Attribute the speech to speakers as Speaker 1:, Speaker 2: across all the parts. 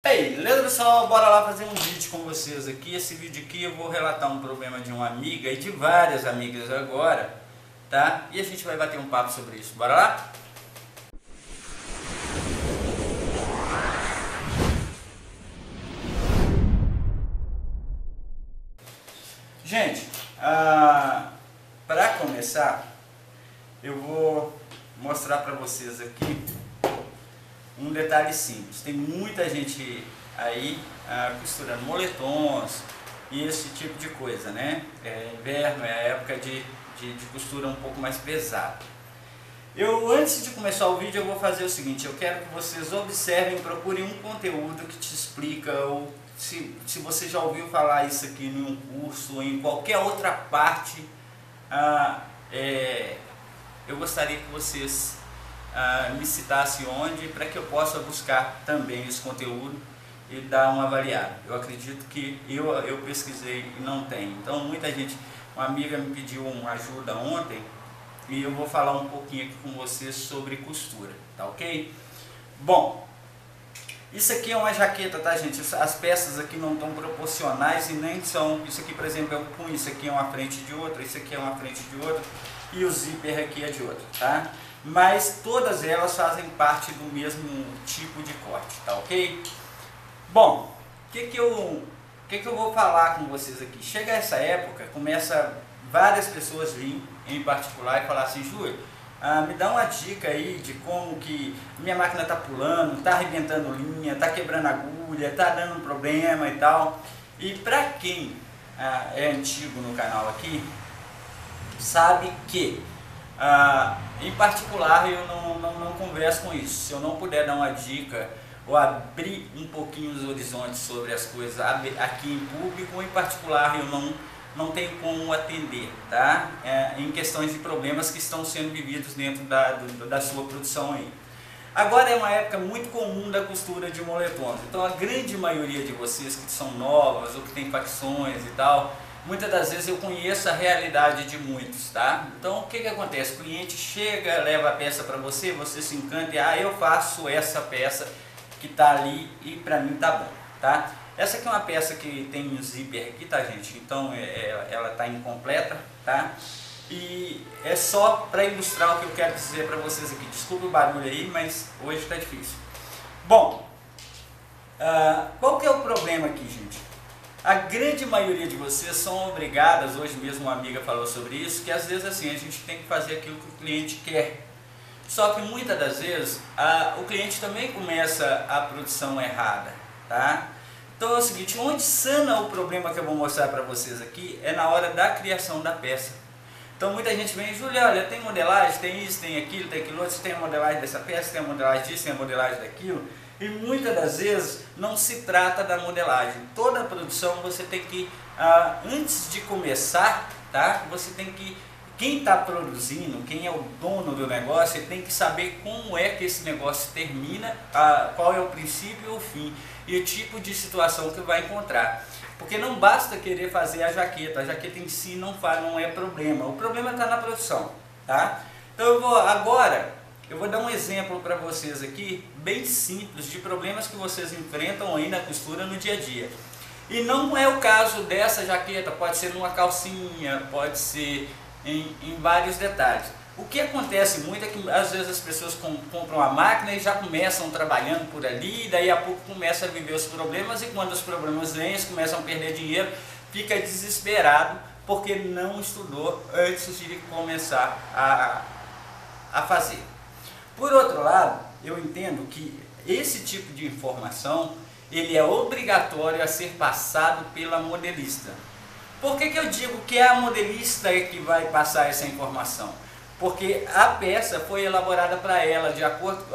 Speaker 1: Ei, beleza pessoal? Bora lá fazer um vídeo com vocês aqui. Esse vídeo aqui eu vou relatar um problema de uma amiga e de várias amigas agora, tá? E a gente vai bater um papo sobre isso. Bora lá? Gente, para começar, eu vou mostrar para vocês aqui um detalhe simples. Tem muita gente aí costurando moletons e esse tipo de coisa, né? É inverno, é a época de costura um pouco mais pesada. Antes de começar o vídeo, eu vou fazer o seguinte: eu quero que vocês observem, procurem um conteúdo que te explica, ou se você já ouviu falar isso aqui em um curso ou em qualquer outra parte, eu gostaria que vocês me citassem onde, para que eu possa buscar também esse conteúdo e dar uma avaliada. Eu acredito que eu pesquisei e não tem. Então muita gente, uma amiga me pediu uma ajuda ontem e eu vou falar um pouquinho aqui com vocês sobre costura, tá ok? Bom, isso aqui é uma jaqueta, tá gente? As peças aqui não estão proporcionais e nem são. Isso aqui, por exemplo, é um punho, isso aqui é uma frente de outra, isso aqui é uma frente de outra e o zíper aqui é de outra, tá? Mas todas elas fazem parte do mesmo tipo de corte, tá ok? Bom, o que eu vou falar com vocês aqui? Chega essa época, começa várias pessoas virem em particular e falar assim: Júlio, me dá uma dica aí de como que minha máquina tá pulando, tá arrebentando linha, tá quebrando agulha, tá dando problema e tal. E para quem é antigo no canal aqui, sabe que em particular eu não converso com isso. Se eu não puder dar uma dica ou abrir um pouquinho os horizontes sobre as coisas aqui em público, em particular eu não tenho como atender, tá? Em questões de problemas que estão sendo vividos dentro da sua produção aí. Agora é uma época muito comum da costura de moletons, então a grande maioria de vocês que são novas ou que tem facções e tal, muitas das vezes eu conheço a realidade de muitos, tá? Então o que acontece? O cliente chega, leva a peça para você, você se encanta e eu faço essa peça que tá ali e pra mim tá bom, tá? Essa aqui é uma peça que tem um zíper aqui, tá gente? Então ela tá incompleta, tá? E é só para ilustrar o que eu quero dizer para vocês aqui. Desculpa o barulho aí, mas hoje tá difícil. Bom, qual que é o problema aqui, gente? A grande maioria de vocês são obrigadas, hoje mesmo uma amiga falou sobre isso, que às vezes assim, a gente tem que fazer aquilo que o cliente quer. Só que muitas das vezes o cliente também começa a produção errada, tá? Então é o seguinte, onde sana o problema que eu vou mostrar para vocês aqui é na hora da criação da peça. Então muita gente vem: Júlio, olha, tem modelagem, tem isso, tem aquilo outro, você tem a modelagem dessa peça, tem a modelagem disso, tem a modelagem daquilo. E muitas das vezes não se trata da modelagem. Toda a produção você tem que, antes de começar, tá? Você tem que, quem está produzindo, quem é o dono do negócio, ele tem que saber como é que esse negócio termina, qual é o princípio e o fim, e o tipo de situação que vai encontrar. Porque não basta querer fazer a jaqueta em si não é problema, o problema está na produção, tá? Então eu vou dar um exemplo para vocês aqui, bem simples, de problemas que vocês enfrentam aí na costura no dia a dia. E não é o caso dessa jaqueta, pode ser numa calcinha, pode ser em vários detalhes. O que acontece muito é que às vezes as pessoas compram a máquina e já começam trabalhando por ali, e daí a pouco começa a viver os problemas, e quando os problemas vêm, eles começam a perder dinheiro, fica desesperado porque não estudou antes de começar a fazer. Por outro lado, eu entendo que esse tipo de informação ele é obrigatório a ser passado pela modelista. Por que eu digo que é a modelista que vai passar essa informação? Porque a peça foi elaborada para ela, de acordo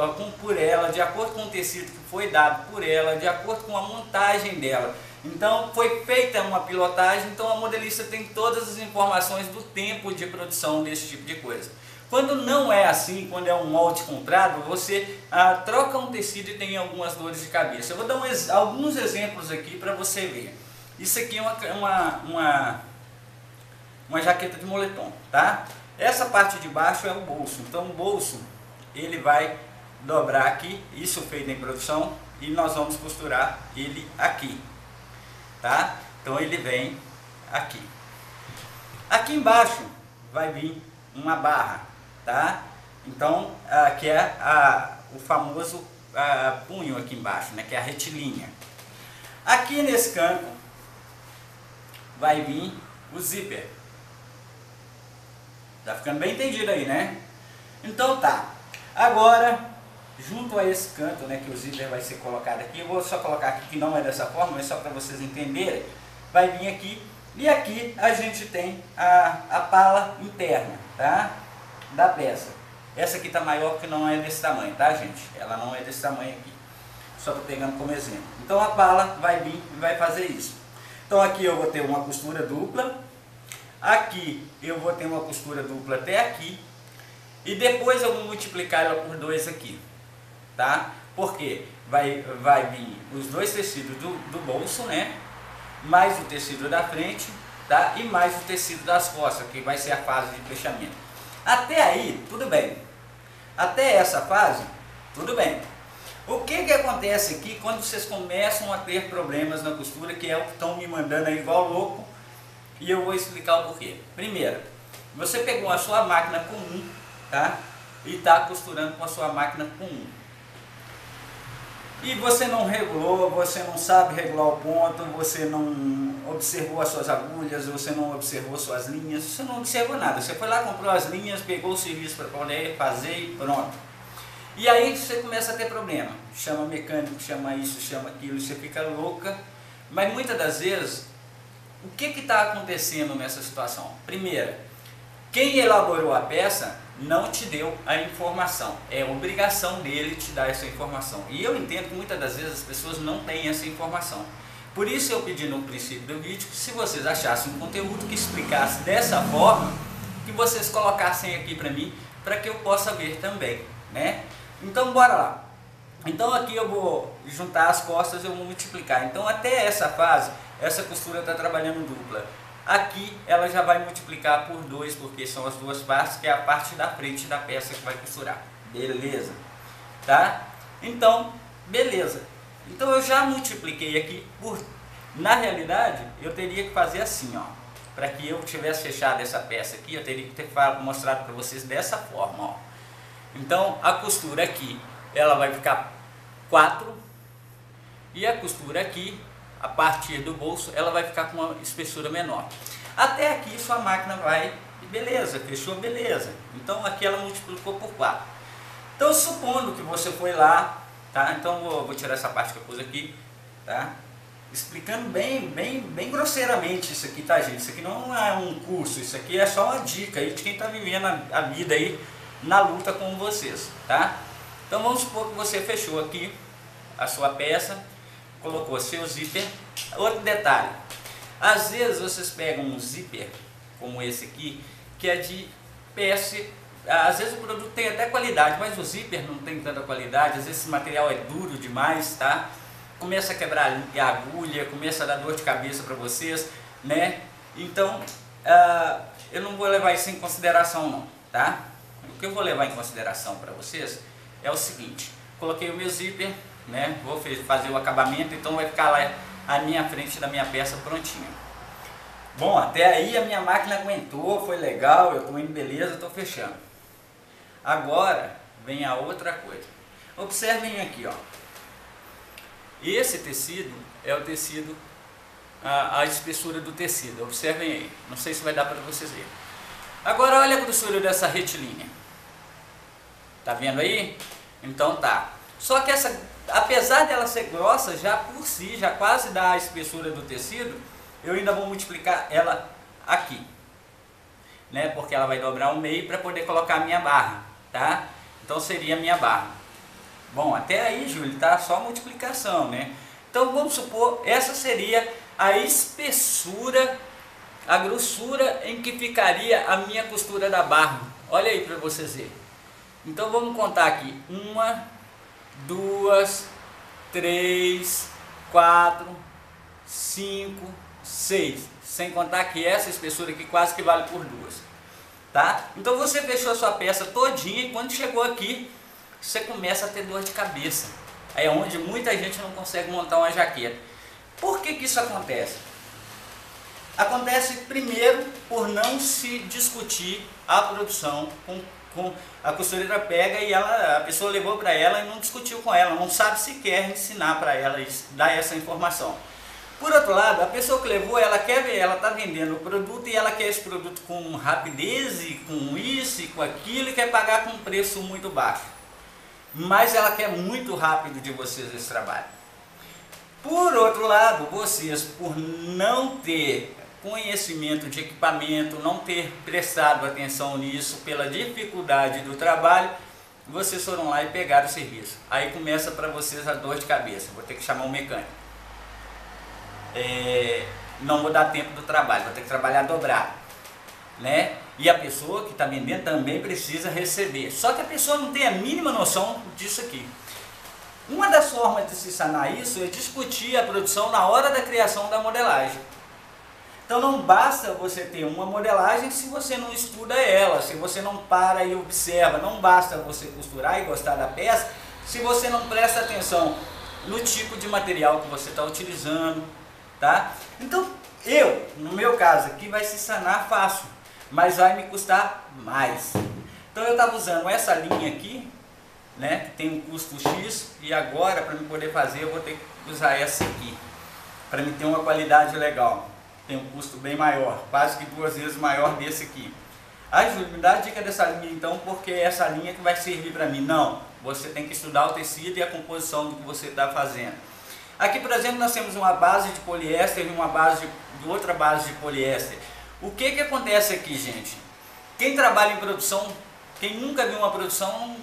Speaker 1: com o tecido que foi dado por ela, de acordo com a montagem dela. Então foi feita uma pilotagem, então a modelista tem todas as informações do tempo de produção desse tipo de coisa. Quando não é assim, quando é um molde comprado, você troca um tecido e tem algumas dores de cabeça. Eu vou dar alguns exemplos aqui para você ver. Isso aqui é uma jaqueta de moletom, tá? Essa parte de baixo é o bolso. Então o bolso ele vai dobrar aqui, isso feito em produção, e nós vamos costurar ele aqui, tá? Então ele vem aqui. Aqui embaixo vai vir uma barra, tá? Então aqui é o famoso punho aqui embaixo, né? Que é a retilínea. Aqui nesse canto vai vir o zíper. Tá ficando bem entendido aí, né? Então tá. Agora, junto a esse canto, né, que o zíper vai ser colocado aqui, eu vou só colocar aqui que não é dessa forma, mas só para vocês entenderem. Vai vir aqui, e aqui a gente tem a pala interna, tá? Da peça. Essa aqui tá maior porque não é desse tamanho, tá, gente? Ela não é desse tamanho aqui. Só tô pegando como exemplo. Então a pala vai vir e vai fazer isso. Então aqui eu vou ter uma costura dupla. Aqui eu vou ter uma costura dupla até aqui. E depois eu vou multiplicar ela por 2 aqui, tá? Porque vai vir os dois tecidos do bolso, né? Mais o tecido da frente, tá? E mais o tecido das costas, que vai ser a fase de fechamento. Até aí, tudo bem. Até essa fase, tudo bem. O que acontece aqui quando vocês começam a ter problemas na costura, que é o que estão me mandando aí igual louco, e eu vou explicar o porquê. Primeiro, você pegou a sua máquina comum, tá? E está costurando com a sua máquina comum. E você não regulou, você não sabe regular o ponto, você não observou as suas agulhas, você não observou suas linhas, você não observou nada. Você foi lá, comprou as linhas, pegou o serviço para poder fazer e pronto. E aí você começa a ter problema. Chama mecânico, chama isso, chama aquilo, você fica louca. Mas muitas das vezes, o que está acontecendo nessa situação? Primeiro, quem elaborou a peça não te deu a informação. É obrigação dele te dar essa informação. E eu entendo que muitas das vezes as pessoas não têm essa informação. Por isso eu pedi no princípio do vídeo que se vocês achassem um conteúdo que explicasse dessa forma, que vocês colocassem aqui para mim, para que eu possa ver também, né? Então bora lá. Então aqui eu vou juntar as costas e eu vou multiplicar. Então até essa fase, essa costura está trabalhando dupla. Aqui ela já vai multiplicar por 2, porque são as duas partes, que é a parte da frente da peça que vai costurar. Beleza? Tá? Então, beleza. Então eu já multipliquei aqui por... Na realidade, eu teria que fazer assim, ó. Para que eu tivesse fechado essa peça aqui, eu teria que ter mostrado para vocês dessa forma, ó. Então, a costura aqui, ela vai ficar 4. E a costura aqui, a partir do bolso, ela vai ficar com uma espessura menor. Até aqui sua máquina vai, beleza, fechou, beleza. Então aqui ela multiplicou por 4. Então supondo que você foi lá, tá? Então vou tirar essa parte que eu pus aqui, tá? Explicando bem grosseiramente isso aqui, tá, gente? Isso aqui não é um curso, isso aqui é só uma dica aí de quem está vivendo a vida aí na luta com vocês, tá? Então vamos supor que você fechou aqui a sua peça, colocou seu zíper. Outro detalhe, às vezes vocês pegam um zíper como esse aqui, que é de peça, às vezes o produto tem até qualidade, mas o zíper não tem tanta qualidade, às vezes esse material é duro demais, tá? Começa a quebrar a agulha, começa a dar dor de cabeça para vocês, né? Então, eu não vou levar isso em consideração não, tá? O que eu vou levar em consideração para vocês é o seguinte, coloquei o meu zíper, né? Vou fazer o acabamento, então vai ficar lá a minha frente da minha peça prontinha. Bom, até aí a minha máquina aguentou, foi legal, eu estou indo beleza, estou fechando. Agora vem a outra coisa. Observem aqui, ó. Esse tecido é o tecido, a espessura do tecido. Observem aí. Não sei se vai dar para vocês verem. Agora olha a grossura dessa retilínea. Tá vendo aí? Então tá. Só que essa, apesar dela ser grossa, já por si, já quase dá a espessura do tecido, eu ainda vou multiplicar ela aqui, né? Porque ela vai dobrar o meio para poder colocar a minha barra, tá? Então seria a minha barra. Bom, até aí, Júlio, tá só multiplicação, né? Então vamos supor, essa seria a espessura, a grossura em que ficaria a minha costura da barra. Olha aí para vocês verem. Então vamos contar aqui, 1, 2, 3, 4, 5, 6, sem contar que essa espessura aqui quase que vale por 2, tá? Então você fechou a sua peça todinha e quando chegou aqui, você começa a ter dor de cabeça. é onde muita gente não consegue montar uma jaqueta. Por que que isso acontece? Acontece primeiro por não se discutir a produção com a costureira pega e a pessoa levou para ela e não discutiu com ela, não sabe sequer ensinar para ela, dar essa informação. Por outro lado, a pessoa que levou, ela quer ver, ela está vendendo o produto e ela quer esse produto com rapidez e com isso e com aquilo e quer pagar com um preço muito baixo. Mas ela quer muito rápido de vocês esse trabalho. Por outro lado, vocês, por não ter conhecimento de equipamento, não ter prestado atenção nisso, pela dificuldade do trabalho, vocês foram lá e pegaram o serviço. Aí começa para vocês a dor de cabeça, vou ter que chamar um mecânico. Não vou dar tempo do trabalho, vou ter que trabalhar dobrado, né? E a pessoa que está vendendo também precisa receber. Só que a pessoa não tem a mínima noção disso aqui. Uma das formas de se sanar isso é discutir a produção na hora da criação da modelagem. Então não basta você ter uma modelagem se você não estuda ela, se você não para e observa, não basta você costurar e gostar da peça se você não presta atenção no tipo de material que você está utilizando, tá? Então no meu caso aqui vai se sanar fácil, mas vai me custar mais. Então eu estava usando essa linha aqui, né, que tem um custo X, e agora para me poder fazer eu vou ter que usar essa aqui, para me ter uma qualidade legal. Tem um custo bem maior, quase que 2 vezes maior desse aqui. Ah, Júlio, me dá a dica dessa linha então, porque é essa linha que vai servir para mim. Não, você tem que estudar o tecido e a composição do que você está fazendo. Aqui, por exemplo, nós temos uma base de poliéster e uma base de outra base de poliéster. O que que acontece aqui, gente? Quem trabalha em produção, quem nunca viu uma produção,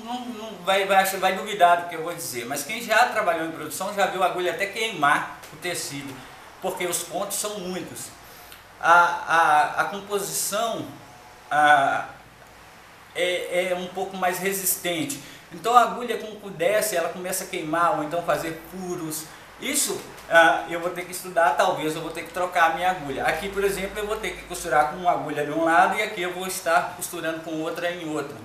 Speaker 1: vai duvidar do que eu vou dizer. Mas quem já trabalhou em produção já viu a agulha até queimar o tecido, porque os pontos são muitos. A composição é um pouco mais resistente. Então a agulha, quando desce, ela começa a queimar ou então fazer furos. Isso eu vou ter que estudar, talvez eu vou ter que trocar a minha agulha. Aqui, por exemplo, eu vou ter que costurar com uma agulha de um lado e aqui eu vou estar costurando com outra em outro.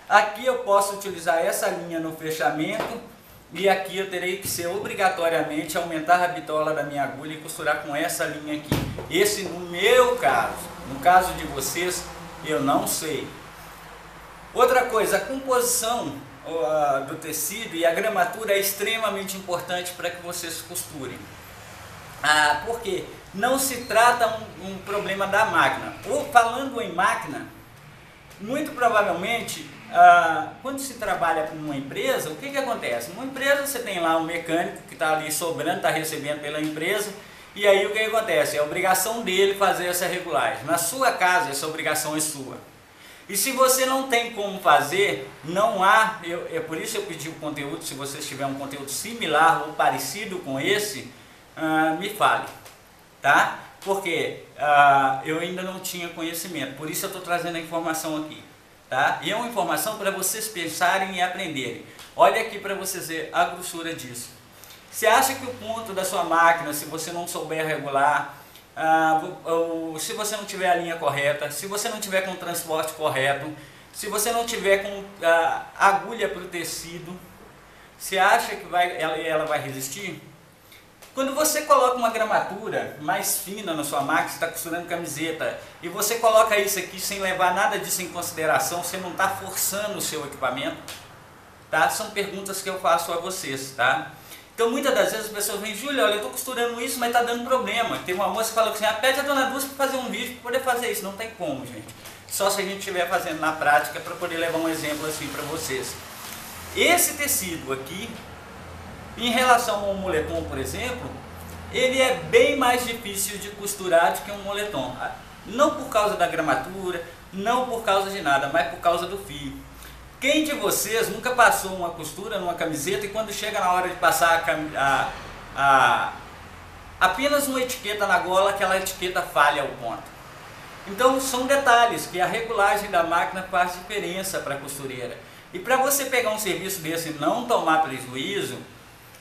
Speaker 1: Aqui eu posso utilizar essa linha no fechamento. E aqui eu terei que ser obrigatoriamente aumentar a bitola da minha agulha e costurar com essa linha aqui. Esse no meu caso. No caso de vocês, eu não sei. Outra coisa, a composição do tecido e a gramatura é extremamente importante para que vocês costurem. Porque não se trata um problema da máquina. Falando em máquina, muito provavelmente, quando se trabalha com uma empresa, o que que acontece? Numa empresa você tem lá um mecânico que está ali sobrando, está recebendo pela empresa, e aí o que acontece? É a obrigação dele fazer essa regulagem. Na sua casa, essa obrigação é sua. E se você não tem como fazer, não há, por isso eu pedi o conteúdo, se você tiver um conteúdo similar ou parecido com esse, me fale, tá? Porque eu ainda não tinha conhecimento, por isso eu estou trazendo a informação aqui. Tá? E é uma informação para vocês pensarem e aprenderem. Olha aqui para vocês verem a grossura disso. Você acha que o ponto da sua máquina, se você não souber regular, se você não tiver a linha correta, se você não tiver com o transporte correto, se você não tiver com a agulha para o tecido, você acha que ela vai resistir? Quando você coloca uma gramatura mais fina na sua máquina, você está costurando camiseta, e você coloca isso aqui sem levar nada disso em consideração, você não está forçando o seu equipamento, tá? São perguntas que eu faço a vocês, tá? Então muitas das vezes as pessoas vêm, Júlio, olha, eu estou costurando isso, mas está dando problema. Tem uma moça que falou assim, pede a dona Dulce para fazer um vídeo para poder fazer isso. Não tem como, gente. Só se a gente estiver fazendo na prática para poder levar um exemplo assim para vocês. Esse tecido aqui, em relação ao moletom, por exemplo, ele é bem mais difícil de costurar do que um moletom. Não por causa da gramatura, não por causa de nada, mas por causa do fio. Quem de vocês nunca passou uma costura numa camiseta e quando chega na hora de passar apenas uma etiqueta na gola, aquela etiqueta falha o ponto? Então são detalhes que a regulagem da máquina faz diferença para a costureira. E para você pegar um serviço desse e não tomar prejuízo,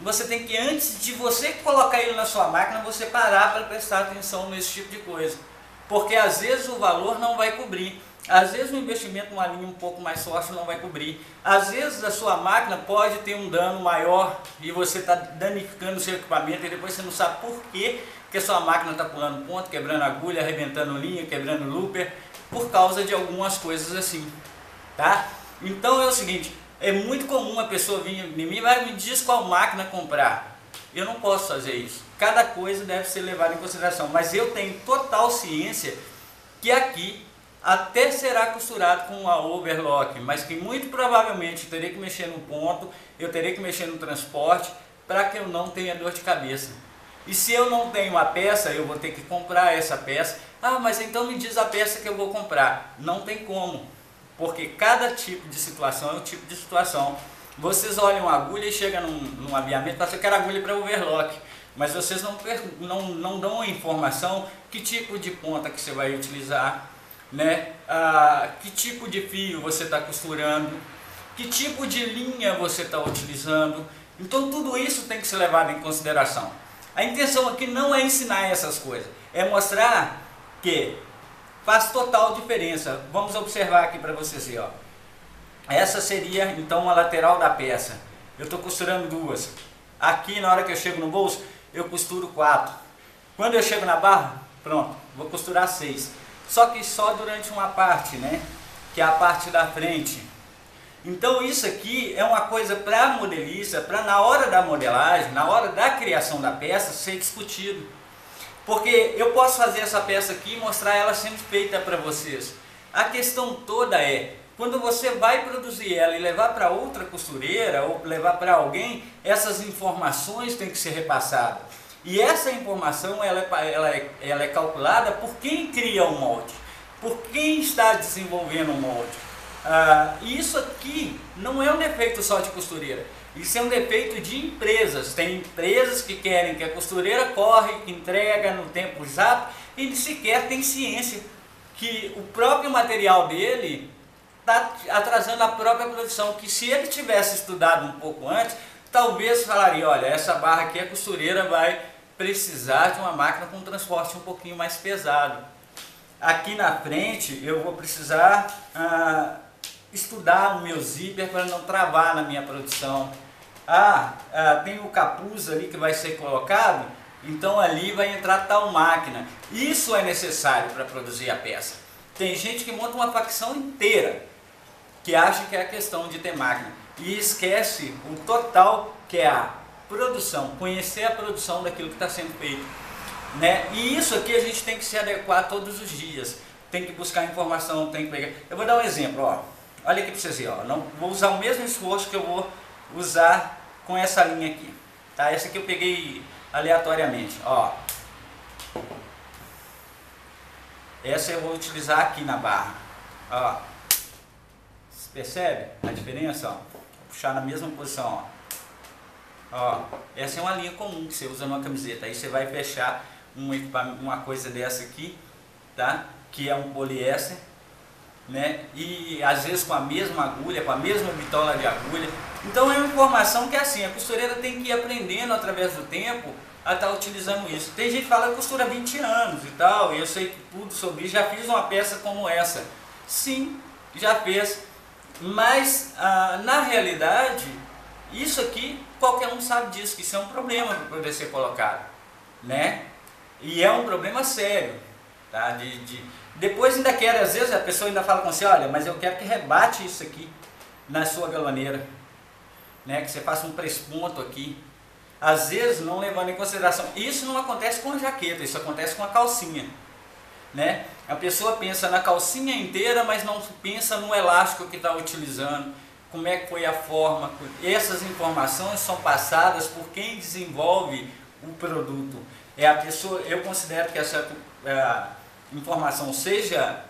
Speaker 1: você tem que, antes de você colocar ele na sua máquina, você parar para prestar atenção nesse tipo de coisa. Porque às vezes o valor não vai cobrir. Às vezes o investimento numa linha um pouco mais forte não vai cobrir. Às vezes a sua máquina pode ter um dano maior e você está danificando o seu equipamento e depois você não sabe por quê que a sua máquina está pulando ponto, quebrando agulha, arrebentando linha, quebrando looper, por causa de algumas coisas assim, tá? Então é o seguinte, é muito comum a pessoa vir em mim e me diz qual máquina comprar. Eu não posso fazer isso. Cada coisa deve ser levada em consideração, mas eu tenho total ciência que aqui até será costurado com a overlock, mas que muito provavelmente eu terei que mexer no ponto, eu terei que mexer no transporte, para que eu não tenha dor de cabeça. E se eu não tenho a peça, eu vou ter que comprar essa peça. Ah, mas então me diz a peça que eu vou comprar. Não tem como, porque cada tipo de situação é um tipo de situação. Vocês olham a agulha e chegam num aviamento e falam, eu quero agulha para overlock, mas vocês não dão a informação que tipo de ponta que você vai utilizar, né? Que tipo de fio você está costurando, que tipo de linha você está utilizando. Então tudo isso tem que ser levado em consideração. A intenção aqui não é ensinar essas coisas, é mostrar que faz total diferença. Vamos observar aqui para vocês aí, ó. Essa seria então a lateral da peça. Eu estou costurando duas. Aqui na hora que eu chego no bolso, eu costuro 4. Quando eu chego na barra, pronto, vou costurar 6. Só que só durante uma parte, né? Que é a parte da frente. Então isso aqui é uma coisa para modelista, para na hora da modelagem, na hora da criação da peça, ser discutido. Porque eu posso fazer essa peça aqui e mostrar ela sendo feita para vocês. A questão toda é, quando você vai produzir ela e levar para outra costureira ou levar para alguém, essas informações têm que ser repassadas. E essa informação ela é calculada por quem cria o molde, por quem está desenvolvendo o molde. Isso aqui não é um defeito só de costureira, isso é um defeito de empresas. Tem empresas que querem que a costureira corre, entrega no tempo exato e sequer tem ciência que o próprio material dele está atrasando a própria produção, que se ele tivesse estudado um pouco antes, talvez falaria, olha, essa barra aqui a costureira vai precisar de uma máquina com transporte um pouquinho mais pesado. Aqui na frente eu vou precisar estudar o meu zíper para não travar na minha produção. Tem o capuz ali que vai ser colocado, então ali vai entrar tal máquina. Isso é necessário para produzir a peça. Tem gente que monta uma facção inteira, que acha que é a questão de ter máquina, e esquece o total que é a produção, conhecer a produção daquilo que está sendo feito, né? E isso aqui a gente tem que se adequar todos os dias, tem que buscar informação, tem que pegar. Eu vou dar um exemplo, ó. Olha aqui para vocês verem, ó. Não vou usar o mesmo esforço que eu vou usar com essa linha aqui, tá? Essa aqui eu peguei aleatoriamente, ó. Essa eu vou utilizar aqui na barra, ó. Você percebe a diferença, ó? Vou puxar na mesma posição, ó. Essa é uma linha comum que você usa numa camiseta. Aí você vai fechar uma coisa dessa aqui, tá? Que é um poliéster, né? E às vezes com a mesma agulha, com a mesma bitola de agulha. Então é uma informação que é assim, a costureira tem que ir aprendendo através do tempo a estar utilizando isso. Tem gente que fala que costura 20 anos e tal, e eu sei tudo sobre isso, já fiz uma peça como essa. Sim, já fez. Mas na realidade, isso aqui, qualquer um sabe disso, que isso é um problema para poder ser colocado, né? E é um problema sério, tá? Depois ainda quer, às vezes a pessoa ainda fala com você, olha, mas eu quero que rebate isso aqui na sua galvaneira, né? Que você faça um presponto aqui. Às vezes não levando em consideração, isso não acontece com a jaqueta, isso acontece com a calcinha, né? A pessoa pensa na calcinha inteira, mas não pensa no elástico que está utilizando, como é que foi a forma. Essas informações são passadas por quem desenvolve o produto. É a pessoa, eu considero que essa informação, seja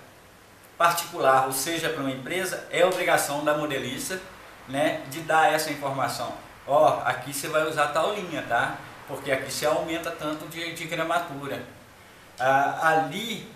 Speaker 1: particular ou seja para uma empresa, é obrigação da modelista, né, de dar essa informação. Ó, aqui você vai usar tal linha, tá? Porque aqui você aumenta tanto de gramatura. Ali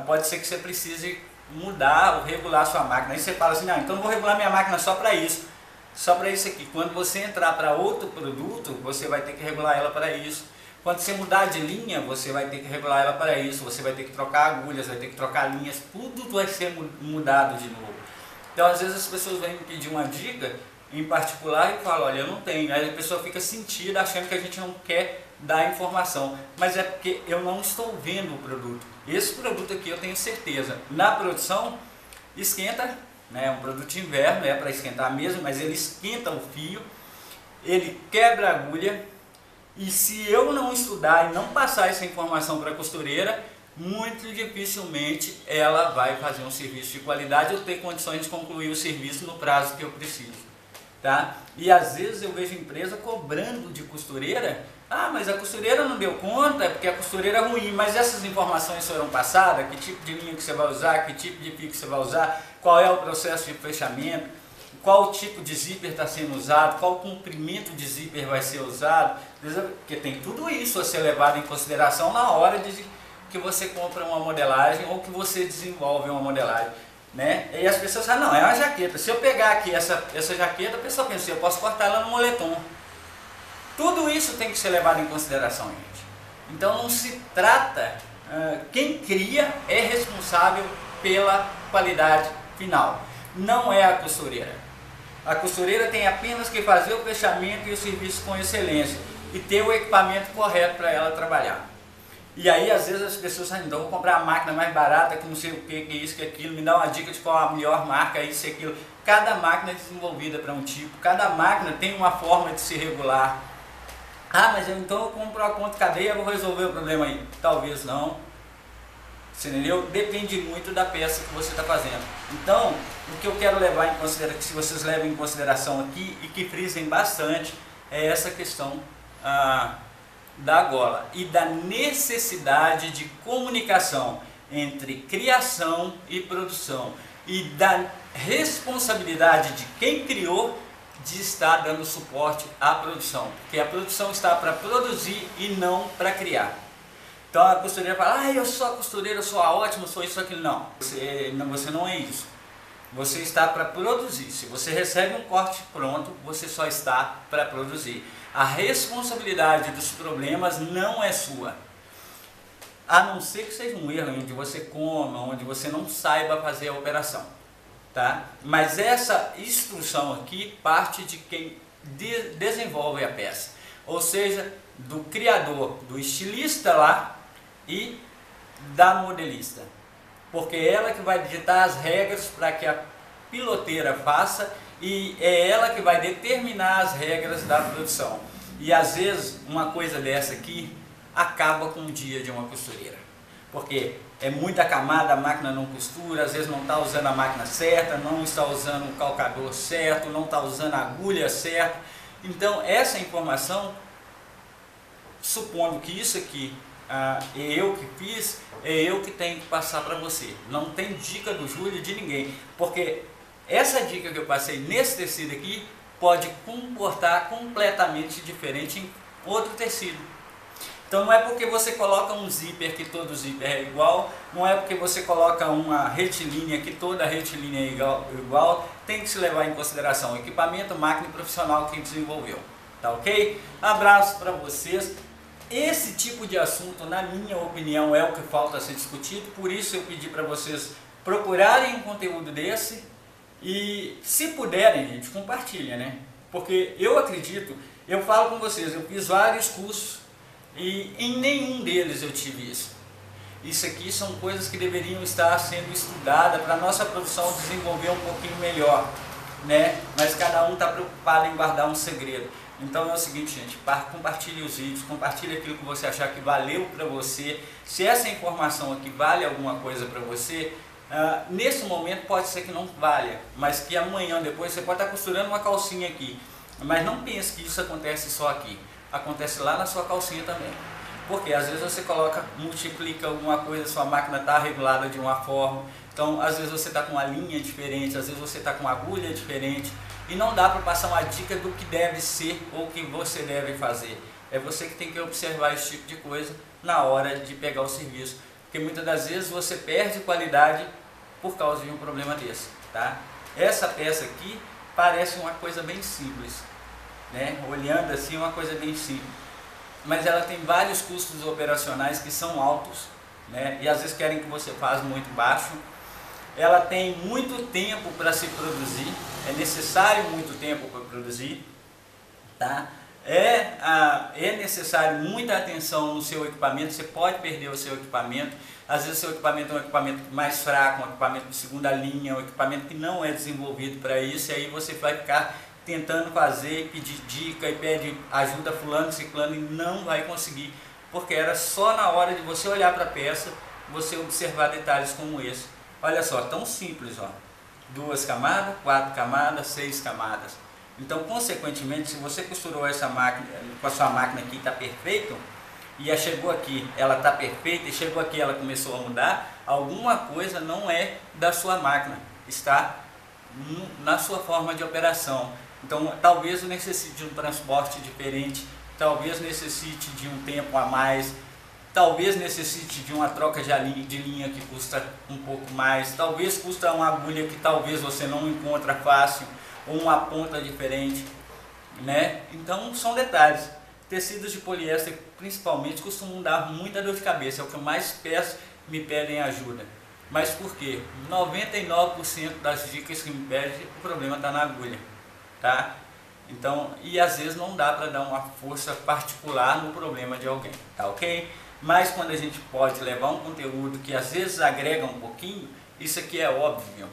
Speaker 1: pode ser que você precise mudar ou regular a sua máquina. Aí você fala assim, não, então eu vou regular minha máquina só para isso. Só para isso aqui. Quando você entrar para outro produto, você vai ter que regular ela para isso. Quando você mudar de linha, você vai ter que regular ela para isso, você vai ter que trocar agulhas, vai ter que trocar linhas, tudo vai ser mudado de novo. Então às vezes as pessoas vêm me pedir uma dica em particular e falam, olha, eu não tenho. Aí a pessoa fica sentida achando que a gente não quer dar informação, mas é porque eu não estou vendo o produto. Esse produto aqui eu tenho certeza, na produção esquenta, né, é um produto de inverno, é para esquentar mesmo, mas ele esquenta o fio, ele quebra a agulha, e se eu não estudar e não passar essa informação para a costureira, muito dificilmente ela vai fazer um serviço de qualidade ou ter condições de concluir o serviço no prazo que eu preciso. Tá? E às vezes eu vejo empresa cobrando de costureira, mas a costureira não deu conta, é porque a costureira é ruim, mas essas informações foram passadas, que tipo de linha que você vai usar, que tipo de fio que você vai usar, qual é o processo de fechamento, qual tipo de zíper está sendo usado, qual comprimento de zíper vai ser usado, porque tem tudo isso a ser levado em consideração na hora de que você compra uma modelagem ou que você desenvolve uma modelagem. Né? E as pessoas falam, não, é uma jaqueta, se eu pegar aqui essa jaqueta, a pessoa pensa, eu posso cortar ela no moletom. Tudo isso tem que ser levado em consideração, gente. Então não se trata, quem cria é responsável pela qualidade final, não é a costureira. A costureira tem apenas que fazer o fechamento e o serviço com excelência e ter o equipamento correto para ela trabalhar. E aí às vezes as pessoas falam, então vou comprar a máquina mais barata, que não sei o que isso, que aquilo, me dá uma dica de qual a melhor marca, isso e aquilo. Cada máquina é desenvolvida para um tipo, cada máquina tem uma forma de se regular. Mas então eu compro a ponta cadeia, vou resolver o problema aí. Talvez não. Você entendeu? Depende muito da peça que você está fazendo. Então, o que eu quero levar em consideração, que se vocês levem em consideração aqui e que frisem bastante, é essa questão da gola e da necessidade de comunicação entre criação e produção e da responsabilidade de quem criou de estar dando suporte à produção, porque a produção está para produzir e não para criar. Então a costureira fala, eu sou a costureira, eu sou a ótima, eu sou isso, aquilo. Não, você não é isso. Você está para produzir. Se você recebe um corte pronto, você só está para produzir. A responsabilidade dos problemas não é sua. A não ser que seja um erro onde você coma, onde você não saiba fazer a operação. Tá? Mas essa instrução aqui parte de quem desenvolve a peça. Ou seja, do criador, do estilista lá e da modelista. Porque é ela que vai ditar as regras para que a piloteira faça e é ela que vai determinar as regras da produção. E às vezes uma coisa dessa aqui acaba com o dia de uma costureira. Porque é muita camada, a máquina não costura, às vezes não está usando a máquina certa, não está usando o calcador certo, não está usando a agulha certa. Então essa informação, supondo que isso aqui é eu que fiz, é eu que tenho que passar para você. Não tem dica do Júlio de ninguém, porque essa dica que eu passei nesse tecido aqui pode comportar completamente diferente em outro tecido. Então não é porque você coloca um zíper que todo zíper é igual, não é porque você coloca uma retilínea que toda retilínea é igual, tem que se levar em consideração o equipamento, máquina e profissional que desenvolveu. Tá ok? Abraço para vocês. Esse tipo de assunto, na minha opinião, é o que falta ser discutido, por isso eu pedi para vocês procurarem um conteúdo desse e, se puderem, gente, compartilhem, né? Porque eu acredito, eu falo com vocês, eu fiz vários cursos e em nenhum deles eu tive isso. Isso aqui são coisas que deveriam estar sendo estudadas para a nossa produção desenvolver um pouquinho melhor, né? Mas cada um está preocupado em guardar um segredo. Então é o seguinte, gente, compartilhe os vídeos, compartilhe aquilo que você achar que valeu para você. Se essa informação aqui vale alguma coisa para você, nesse momento pode ser que não valha, mas que amanhã, depois, você pode estar costurando uma calcinha aqui. Mas não pense que isso acontece só aqui, acontece lá na sua calcinha também. Porque às vezes você multiplica alguma coisa, sua máquina está regulada de uma forma, então às vezes você está com uma linha diferente, às vezes você está com uma agulha diferente, e não dá para passar uma dica do que deve ser ou o que você deve fazer. É você que tem que observar esse tipo de coisa na hora de pegar o serviço, porque muitas das vezes você perde qualidade por causa de um problema desse. Tá? Essa peça aqui parece uma coisa bem simples, né? Olhando assim, uma coisa bem simples. mas ela tem vários custos operacionais que são altos, né? E às vezes querem que você faça muito baixo. Ela tem muito tempo para se produzir, é necessário muito tempo para produzir, tá? É necessário muita atenção no seu equipamento. Você pode perder o seu equipamento. Às vezes o seu equipamento é um equipamento mais fraco, um equipamento de segunda linha, um equipamento que não é desenvolvido para isso, e aí você vai ficar tentando fazer, pedir dica e pede ajuda fulano, ciclano, e não vai conseguir, porque era só na hora de você olhar para a peça, você observar detalhes como esse. Olha só, tão simples, ó. 2 camadas, 4 camadas, 6 camadas. Então, consequentemente, se você costurou essa máquina, com a sua máquina aqui está perfeito, e chegou aqui, ela está perfeita, e chegou aqui, ela começou a mudar, alguma coisa não é da sua máquina, está na sua forma de operação. Então, talvez necessite de um transporte diferente, talvez necessite de um tempo a mais, talvez necessite de uma troca de linha que custa um pouco mais, talvez custa uma agulha que talvez você não encontra fácil, ou uma ponta diferente, né? Então são detalhes. Tecidos de poliéster principalmente costumam dar muita dor de cabeça, é o que eu mais peço, me pedem ajuda. Mas por quê? 99% das dicas que me pedem, o problema está na agulha, tá? Então, e às vezes não dá para dar uma força particular no problema de alguém, tá ok? Mas quando a gente pode levar um conteúdo que às vezes agrega um pouquinho, isso aqui é óbvio.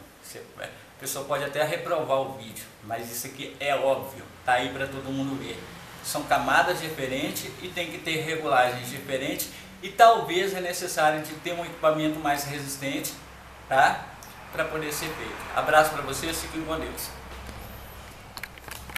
Speaker 1: A pessoa pode até reprovar o vídeo, mas isso aqui é óbvio, tá aí para todo mundo ver. São camadas diferentes e tem que ter regulagens diferentes, e talvez é necessário de ter um equipamento mais resistente, tá? Para poder ser feito. Abraço para vocês, fiquem com Deus.